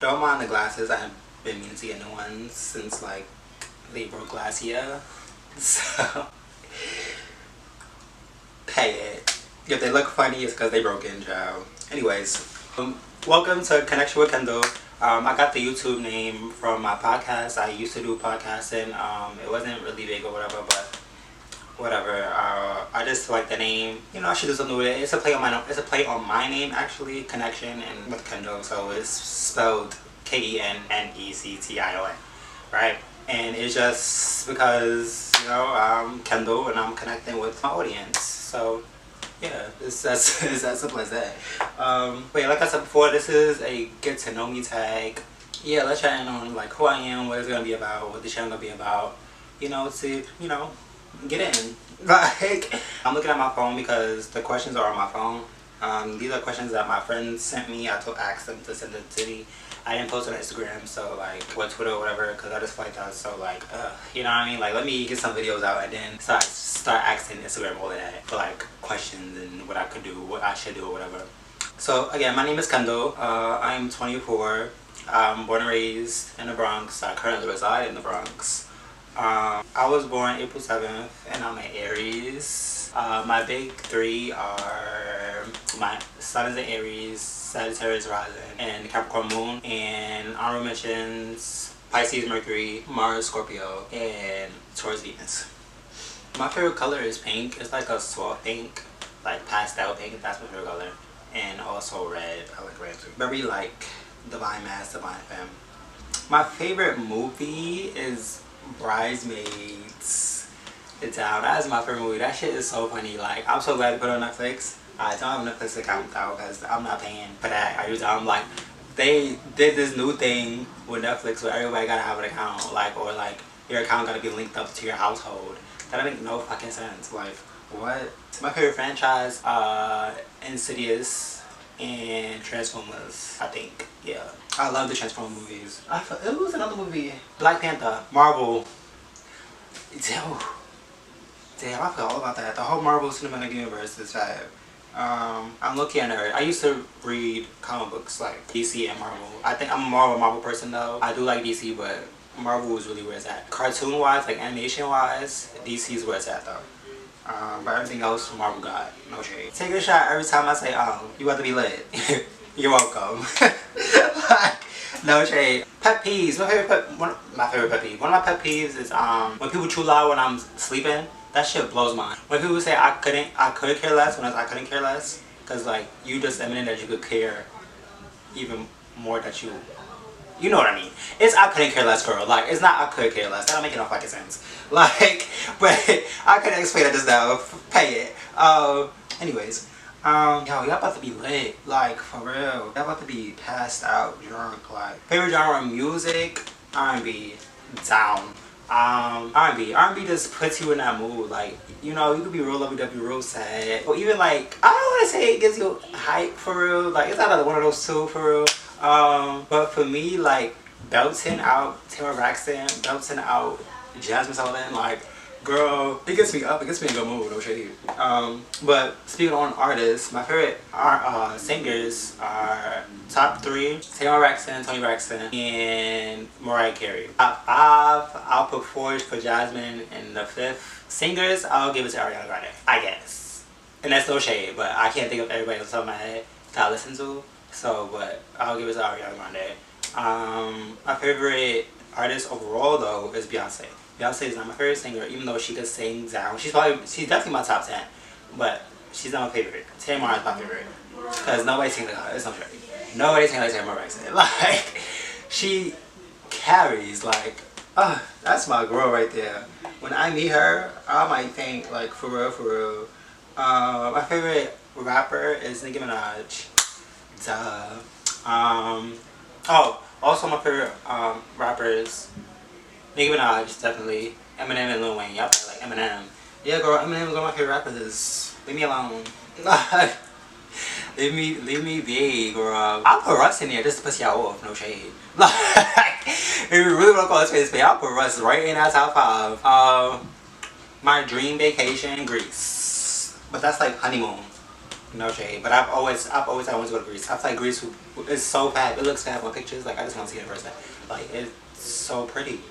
Don't mind the glasses. I've been meaning to get new ones since like they broke last year. So pay it. If they look funny, it's because they broke in, child. Anyways, welcome to Connection with Kendall. I got the YouTube name from my podcast. I used to do podcasting. It wasn't really big or whatever, but whatever. I just like the name. You know, I should do something with it. It's a play on my. It's a play on my name actually, Connection and with Kendall. So it's spelled KENNECTION, right? And it's just because I'm Kendall and I'm connecting with my audience. So yeah, it's as simple as that. But yeah, like I said before, this is a get to know me tag. Yeah, let's chat in on like who I am, what it's gonna be about, what the channel gonna be about. To get in. Like, I'm looking at my phone because the questions are on my phone. These are questions that my friends sent me. I asked them to send it to me. I didn't post on Instagram, so like, or Twitter or whatever, because I just feel like that's so like, you know what I mean? Like, let me get some videos out and then start asking Instagram all of that for like questions and what I could do, what I should do or whatever. So again, my name is Kendall. I'm 24. I'm born and raised in the Bronx. I currently reside in the Bronx. I was born April 7th and I'm an Aries. My big three are my sun is an Aries, Sagittarius rising, and Capricorn moon. And honorable mentions Pisces Mercury, Mars Scorpio, and Taurus Venus. My favorite color is pink. It's like a soft pink, like pastel pink. That's my favorite color. And also red. I like red too. Very like Divine Mass, Divine Femme. My favorite movie is Bridesmaids. It's out. That is my favorite movie. That shit is so funny. Like, I'm so glad to put it on Netflix. I don't have a Netflix account though because I'm not paying for that. I'm like, they did this new thing with Netflix where everybody gotta have an account, like, or like your account gotta be linked up to your household. That doesn't make no fucking sense. Like, what? My favorite franchise, Insidious and Transformers, I think. Yeah, I love the Transformers movies. It was another movie, Black Panther, Marvel. Damn, I forgot all about that. The whole Marvel Cinematic Universe is fab. I'm low-key a nerd. I used to read comic books like DC and Marvel. I think I'm more of a Marvel person though. I do like DC, but Marvel is really where it's at. Cartoon-wise, like animation-wise, DC is where it's at though. But everything else, Marvel got no shade. Take a shot every time I say, you about to be lit. You're welcome. Like, no shade. Pet peeves. One of my pet peeves is when people chew loud when I'm sleeping. That shit blows mine. When people say I could care less, when I couldn't care less, cause like you just admitted that you could care even more that you know what I mean. It's I couldn't care less, girl. Like, it's not I could care less. That don't make no fucking sense. Like, but I couldn't explain it just now. Pay it. Anyways, yo, y'all about to be lit. Like, for real. Y'all about to be passed out drunk. Like, favorite genre of music, R&B, down. R&B just puts you in that mood. Like, you could be real lovey dovey, real sad, or even like, I don't want to say it gives you hype for real. Like, it's not one of those two for real. But for me, like, belting out Taylor Braxton, belting out Jasmine Sullivan, like, girl, it gets me up. It gets me in a good mood, no shade. But speaking on artists, my favorite singers are top three: Taylor Braxton, Toni Braxton, and Mariah Carey. Top five, I'll put fourth for Jasmine, and the fifth singers, I'll give it to Ariana Grande, I guess. And that's no shade, but I can't think of everybody on the top of my head that I listen to. So, but I'll give it to Ariana Grande. My favorite artist overall though is Beyonce. Beyonce is not my favorite singer, even though she could sing down. She's definitely my top 10, but she's not my favorite. Tamar is my favorite, because nobody sings like her. It's no shade. Nobody sings like Tamar Braxton. Like, she carries, like, that's my girl right there. When I meet her, I might think, like, for real. My favorite rapper is Nicki Minaj. Duh. Also my favorite rappers, Nicki Minaj, definitely. Eminem and Lil Wayne. Y'all probably like Eminem. Yeah, girl, Eminem is one of my favorite rappers. Leave me alone. leave me be, girl. I'll put Russ in there just to piss y'all off, no shade. Like, if you really want to call it space, I'll put Russ right in that top 5. My dream vacation, Greece. But that's like honeymoon. No shade, but I want to go to Greece. I feel like Greece is so fab. It looks fab on pictures. Like I just want to see it in person. Like it's so pretty,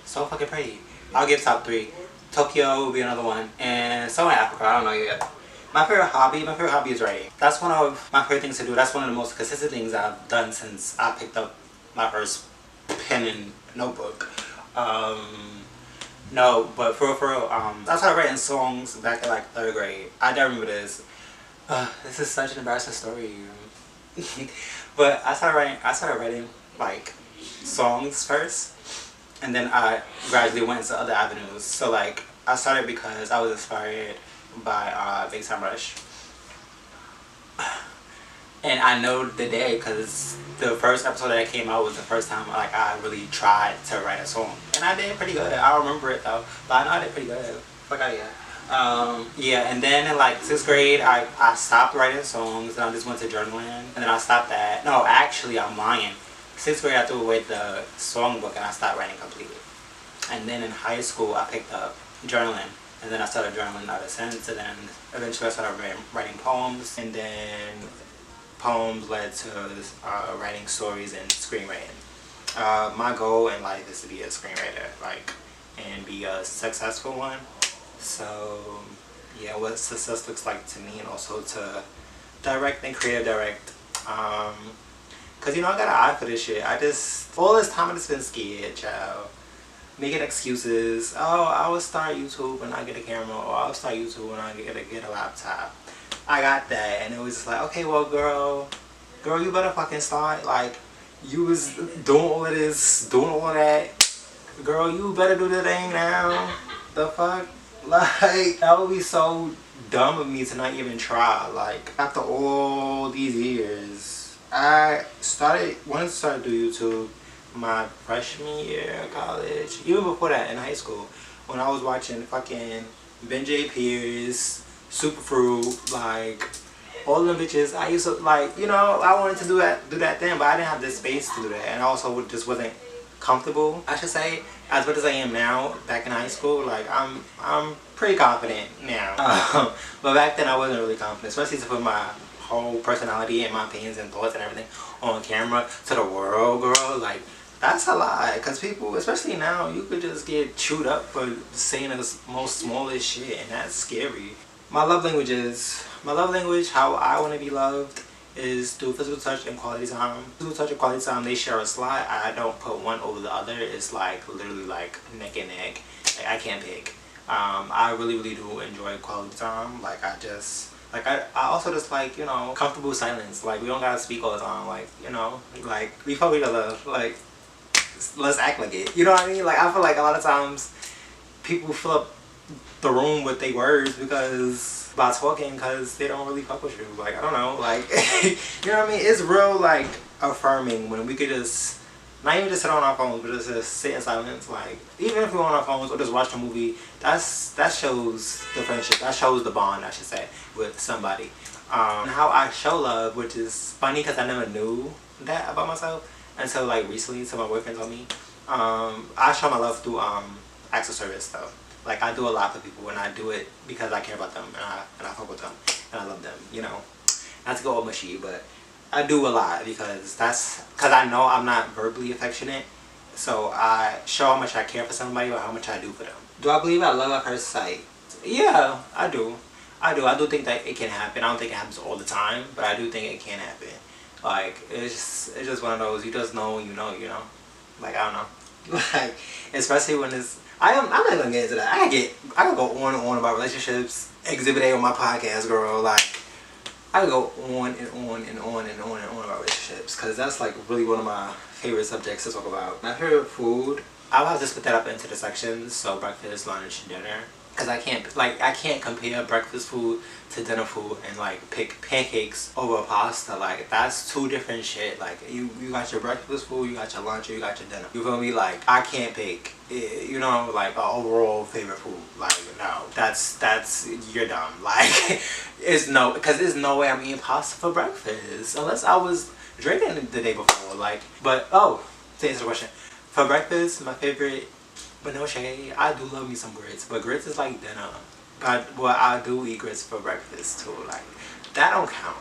so fucking pretty. I'll give top three. Tokyo will be another one, and somewhere in Africa. I don't know yet. My favorite hobby is writing. That's one of my favorite things to do. That's one of the most consistent things I've done since I picked up my first pen and notebook. No, but for real, I started writing songs back in like 3rd grade. I don't remember this. This is such an embarrassing story. But I started writing like songs first, and then I gradually went into other avenues. So like I started because I was inspired by Big Time Rush, and I know the day because the first episode that came out was the first time like I really tried to write a song, and I did pretty good. I don't remember it though, but I know I did pretty good. Fuck out of here. Yeah, and then in like 6th grade, I stopped writing songs, and I just went to journaling, and then I stopped that. No, actually, I'm lying. 6th grade, I threw away the songbook, and I stopped writing completely. And then in high school, I picked up journaling, and then I started journaling ever since, and then eventually I started writing poems, and then poems led to writing stories and screenwriting. My goal in life is to be a screenwriter, like, and be a successful one. So yeah, what success looks like to me, and also to direct and creative direct, cause you know I got an eye for this shit. All this time I just been scared, child, making excuses. Oh, I will start YouTube when I get a camera, or I'll start YouTube when I get a laptop. I got that, and it was just like, okay, well, girl, you better fucking start. Like, you was doing all of this, doing all of that, girl, you better do the thing now. The fuck. Like, that would be so dumb of me to not even try. Like, after all these years, I wanted to start to do YouTube my freshman year of college. Even before that, in high school, when I was watching fucking Ben J. Pierce, Superfruit, like, all them bitches. I used to, like, you know, I wanted to do that thing, but I didn't have the space to do that, and I also just wasn't comfortable, I should say, as much as I am now. Back in high school, like, I'm pretty confident now, but back then I wasn't really confident, especially to put my whole personality and my opinions and thoughts and everything on camera to the world, girl. Like, that's a lie, because people, especially now, you could just get chewed up for saying the most smallest shit, and that's scary. My love language, how I want to be loved, is through physical touch and quality time. Physical touch and quality time, they share a slot. I don't put one over the other. It's like literally like neck and neck. Like, I can't pick. I really do enjoy quality time. Like, I also just like, you know, comfortable silence. Like, we don't gotta speak all the time. Like, you know, like, we fuck each other. Like, let's act like it. You know what I mean? Like, I feel like a lot of times people fill up the room with their words by talking, because they don't really fuck with you. Like, I don't know, like, you know what I mean? It's real, like, affirming when we could just not even just sit on our phones, but just sit in silence. Like, even if we're on our phones or just watch a movie, that shows the friendship, that shows the bond, I should say, with somebody. And how I show love, which is funny because I never knew that about myself until like recently, until my boyfriend told me. I show my love through acts of service though. Like, I do a lot for people, and I do it because I care about them, and I fuck with them, and I love them, you know. Not to go all mushy, but I do a lot because I know I'm not verbally affectionate, so I show how much I care for somebody or how much I do for them. Do I believe I love at first sight? Yeah, I do. I do think that it can happen. I don't think it happens all the time, but I do think it can happen. Like, it's just one of those, you just know when you know, you know. Like, I don't know. Like, especially when it's, I'm not gonna get into that. I could go on and on about relationships. Exhibit A on my podcast, girl. Like, I could go on and on and on and on and on about relationships, because that's like really one of my favorite subjects to talk about. My favorite food, I'll have to split that up into the sections. So breakfast, lunch, dinner. Because I can't compare breakfast food to dinner food and like pick pancakes over pasta. Like, that's two different shit. Like, you got your breakfast food, you got your lunch, or you got your dinner. You feel me? Like, I can't pick, you know, like, an overall favorite food. Like, no, that's you're dumb. Like, because there's no way I'm eating pasta for breakfast unless I was drinking the day before. Like, but to answer the question, for breakfast, my favorite. But no shade, I do love me some grits, but grits is like dinner. I do eat grits for breakfast too. Like, That don't count.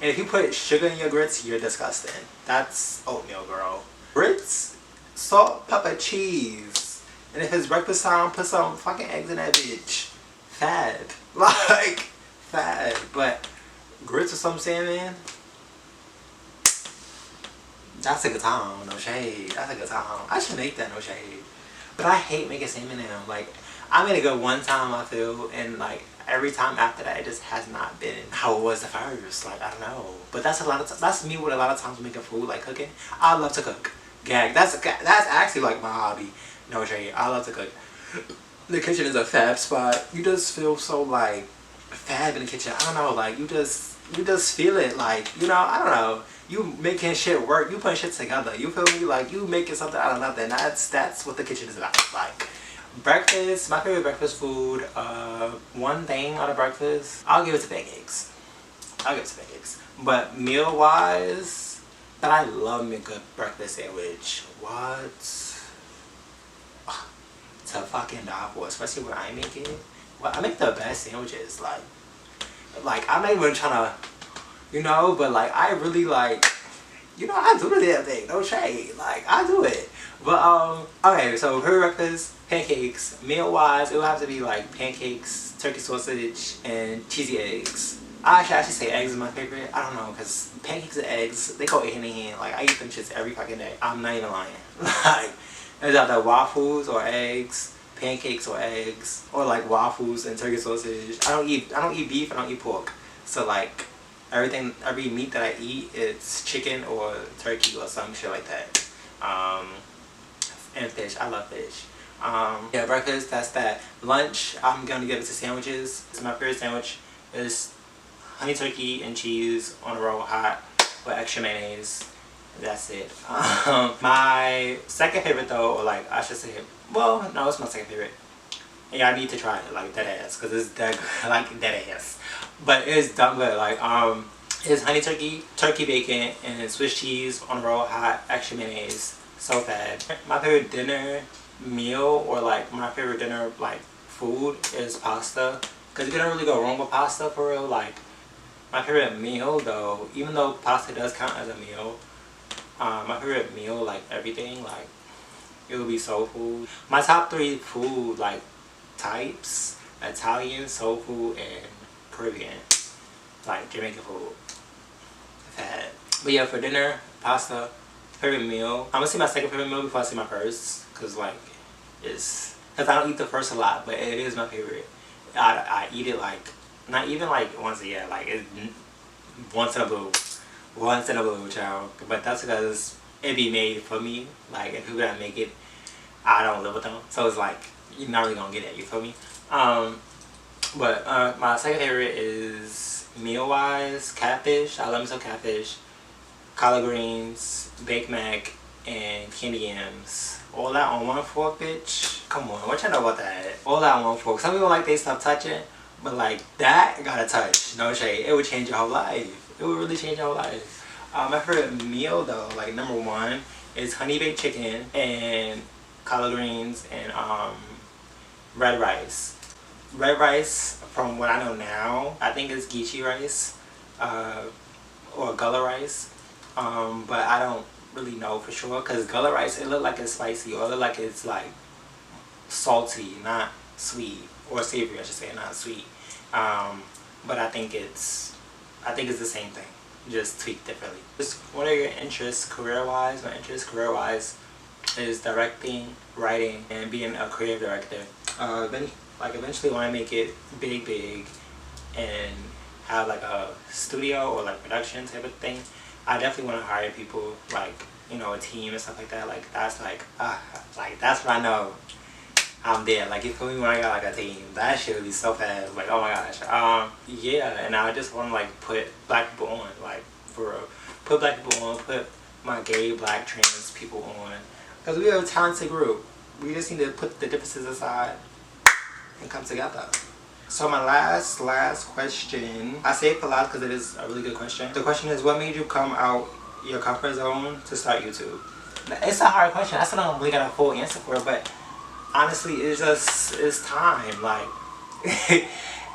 And if you put sugar in your grits, you're disgusting. That's oatmeal, girl. Grits, salt, pepper, cheese. And if it's breakfast time, put some fucking eggs in that bitch. Fad. Like, fad. But grits with some salmon, that's a good time. No shade. That's a good time. I should make that, no shade. But I hate making salmon now. Like, I made it good one time, I feel, and like every time after that, it just has not been how it was the first. Like, I don't know. But that's a lot of that's me with a lot of times making food, like cooking. I love to cook. Gag. That's actually like my hobby. No shade. I love to cook. The kitchen is a fab spot. You just feel so like fab in the kitchen. I don't know. Like you just feel it. Like, you know, I don't know. You making shit work. You putting shit together. You feel me? Like you making something out of nothing. That's what the kitchen is about. Like. Breakfast, my favorite breakfast food, one thing out of breakfast, I'll give it to pancakes. But meal-wise, that I love me a good breakfast sandwich. What? To fucking die for, especially when I make it. Well, I make the best sandwiches. Like I'm not even trying to, you know, but like I really like, you know, I do the damn thing. No shade. Like I do it. But okay, so for breakfast, pancakes. Meal wise, it would have to be like pancakes, turkey sausage, and cheesy eggs. I should actually say eggs is my favorite. I don't know, because pancakes and eggs, they go hand in hand. Like I eat them shits every fucking day. I'm not even lying. Like there's either waffles or eggs, pancakes or eggs, or like waffles and turkey sausage. I don't eat beef, I don't eat pork. So like every meat that I eat, it's chicken or turkey or some shit like that. And fish. I love fish. Yeah, breakfast, that's that. Lunch, I'm gonna give it to sandwiches. So my favorite sandwich is honey turkey and cheese on a roll hot with extra mayonnaise. That's it. My second favorite though, or like I should say, well, no, it's my second favorite. Yeah, I need to try it, like dead ass, cause it's dead, like dead ass. But it's dumb good. Like it's honey turkey bacon, and Swiss cheese on a roll hot, extra mayonnaise. So bad. My favorite dinner meal, or like my favorite dinner like food, is pasta, because you can't really go wrong with pasta for real. Like my favorite meal though, even though pasta does count as a meal, my favorite meal, like everything, like it would be soul food. My top 3 food like types: Italian, soul food, and Caribbean, like Jamaican food. Fat. But yeah, for dinner, pasta. Favorite meal, I'm gonna say my second favorite meal before I say my first, because like because I don't eat the first a lot, but it is my favorite. I eat it like not even like once a year, like it's once in a blue child. But that's because it be made for me. Like if people that make it, I don't live with them, so it's like you're not really gonna get it. You feel me? But my second favorite is meal wise catfish. I love me some catfish. Collard greens, baked mac, and candy yams. All that on one fork, bitch. Come on, what y'all know about that? All that on one fork. Some people like they stuff touching, but like that gotta touch. No shade. It would change your whole life. It would really change your whole life. My favorite meal though, like number 1, is honey baked chicken and collard greens and red rice. Red rice, from what I know now, I think it's Geechee rice or Gullah rice. But I don't really know for sure, because Gullah rice, it look like it's spicy, or it look like it's like salty, not sweet, or savory I should say, not sweet. But I think it's the same thing, just tweaked differently. Just what are your interests career-wise? My interest career-wise is directing, writing, and being a creative director. Eventually when I make it big and have like a studio or like production type of thing, I definitely want to hire people, like, you know, a team and stuff like that. Like that's like that's when I know I'm there. Like you feel me, when I got like a team, that shit would be so fast. Like oh my gosh. Yeah, and I just want to like put black people on, like for real. Put black people on, put my gay, black, trans people on, because we are a talented group. We just need to put the differences aside and come together. So my last question, I say it for last because it is a really good question. The question is, what made you come out your comfort zone to start YouTube? It's a hard question. That's what I don't really got a full answer for, but honestly, it's time. Like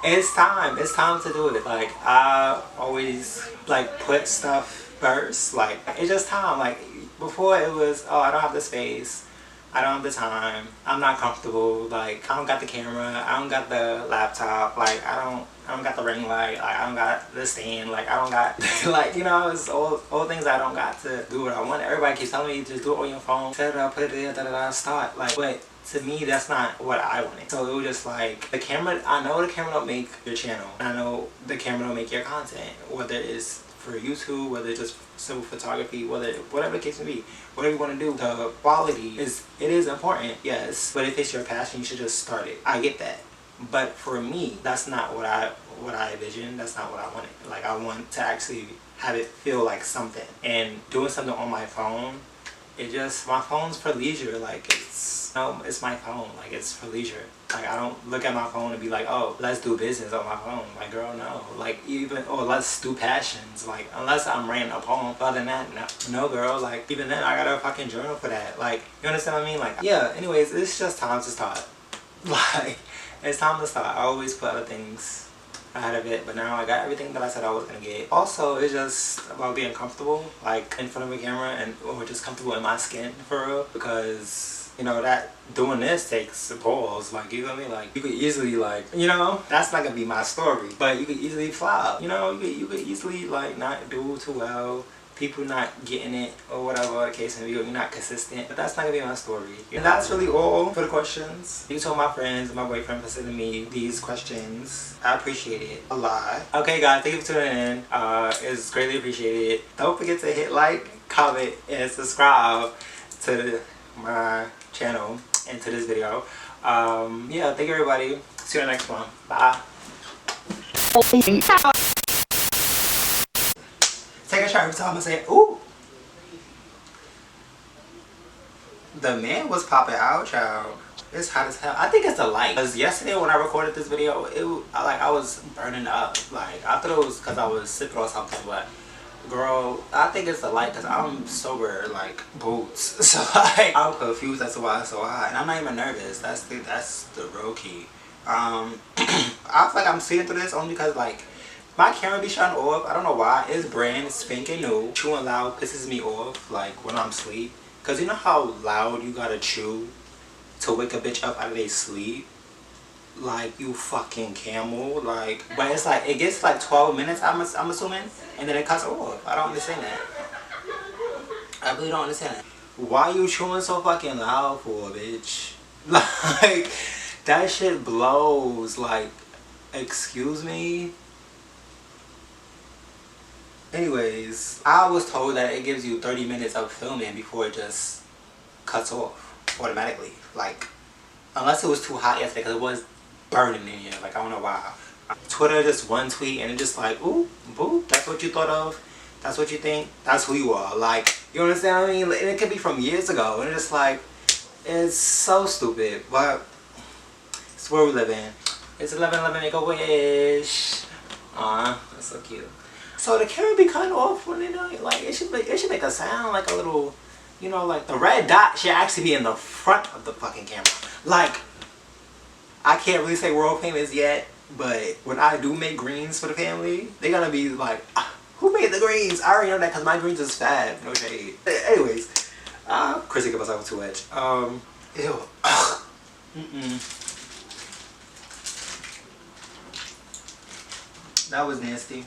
It's time. It's time to do it. Like, I always like put stuff first. Like, it's just time. Like, before it was, oh, I don't have the space. I don't have the time. I'm not comfortable. Like, I don't got the camera. I don't got the laptop. Like, I don't got the ring light. Like, I don't got the stand. Like, I don't got like, you know, it's all things I don't got to do what I want. Everybody keeps telling me just do it on your phone. Set it up, put it there, da da da, start. Like, but to me, that's not what I wanted. So it was just like, the camera, I know the camera don't make your channel. I know the camera don't make your content. Whether it's for YouTube, whether it's just simple photography, whatever the case may be. Whatever you want to do, the quality is important, yes. But if it's your passion, you should just start it. I get that. But for me, that's not what I envisioned. That's not what I wanted. Like, I want to actually have it feel like something. And doing something on my phone, my phone's for leisure. Like, it's my phone. Like, it's for leisure. Like, I don't look at my phone and be like, oh, let's do business on my phone. Like, girl, no. Like, or let's do passions. Like, unless I'm writing a poem. Other than that, no, girl. Like, even then, I got a fucking journal for that. Like, you understand what I mean? Like, yeah, anyways, it's just time to start. Like, it's time to start. I always put other things ahead of it, but now I got everything that I said I was gonna get. Also, it's just about being comfortable, like, in front of a camera, or just comfortable in my skin, for real. Because, you know, that doing this takes balls. Like, you know what I mean? Like, you could easily, like, you know, that's not gonna be my story, but you could easily flop. You know, you could easily, like, not do too well. People not getting it, or whatever the case may be, you're not consistent. But that's not gonna be my story. And that's really all for the questions. You told my friends and my boyfriend for sending me these questions. I appreciate it a lot. Okay, guys, thank you for tuning in. It's greatly appreciated. Don't forget to hit like, comment, and subscribe to my channel and to this video. Yeah, thank you, everybody. See you in the next one. Bye. Take a shot every time I say, ooh. The man was popping out, child. It's hot as hell. I think it's the light. Because yesterday when I recorded this video, I was burning up. Like, I thought it was because I was sipping or something, but girl, I think it's the light because I'm sober like boots. So like, I'm confused as to why it's so hot. And I'm not even nervous. That's the real key. I feel like I'm seeing through this only because, like, my camera be shutting off. I don't know why. It's brand spanking new. Chewing loud pisses me off, like, when I'm asleep. Because you know how loud you gotta chew to wake a bitch up out of their sleep? Like, you fucking camel. Like, but it's like, it gets like 12 minutes, I'm assuming, and then it cuts off. I don't understand that. I really don't understand that. Why you chewing so fucking loud for, bitch? Like, that shit blows. Like, excuse me? Anyways, I was told that it gives you 30 minutes of filming before it just cuts off automatically. Like, unless it was too hot yesterday, because it was burning in here. Like, I don't know why. Twitter, just one tweet, and it's just like, ooh, boo, that's what you thought of? That's what you think? That's who you are. Like, you understand what I mean? And it could be from years ago, and it's just like, it's so stupid. But it's where we live in. It's 11:11, make a wish. Aw, that's so cute. So the camera be cut off when it like, it should make a sound like a little, you know, like the red dot should actually be in the front of the fucking camera. Like, I can't really say world famous yet, but when I do make greens for the family, they're gonna be like, who made the greens? I already know that because my greens is fab, no shade. Anyways, Chrissy give myself too much. Ew. That was nasty.